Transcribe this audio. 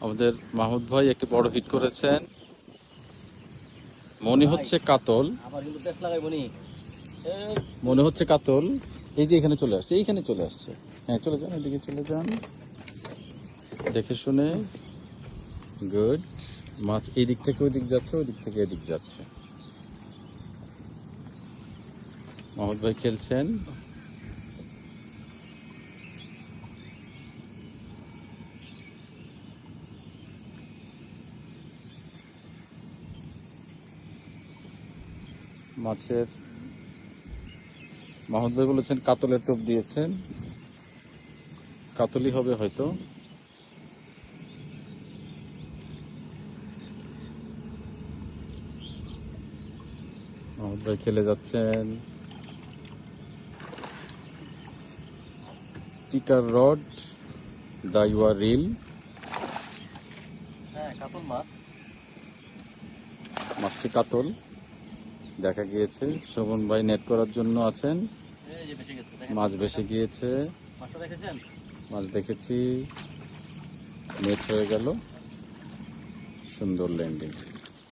আমাদের মাহমুদ ভাই একটি বড় হিট করেছেন। মনে হচ্ছে কাতল, মনে হচ্ছে কাতল। এই যে এখানে চলে আসছে, এইখানে চলে আসছে। হ্যাঁ, চলে যান, এদিকে চলে যান, দেখে শুনে। গুড। মাছ এই দিক থেকে ওই দিক যাচ্ছে, ওই দিক থেকে এদিক যাচ্ছে। মাহমুদ ভাই খেলছেন। মাছের মাহমুদ ভাই বলেছেন কাতলের টোপ দিয়েছেন, কাতলই হবে হয়তো। মাহমুদ ভাই খেলে যাচ্ছেন। টিকার রড, দাইওয়া রিল। কাতল মাছ, মাছটি কাতল দেখা গিয়েছে। শোভন ভাই নেট করার জন্য আছেন। মাছ ভেসে গিয়েছে। মাছ দেখেছি, নেট হয়ে গেল, সুন্দর ল্যান্ডিং।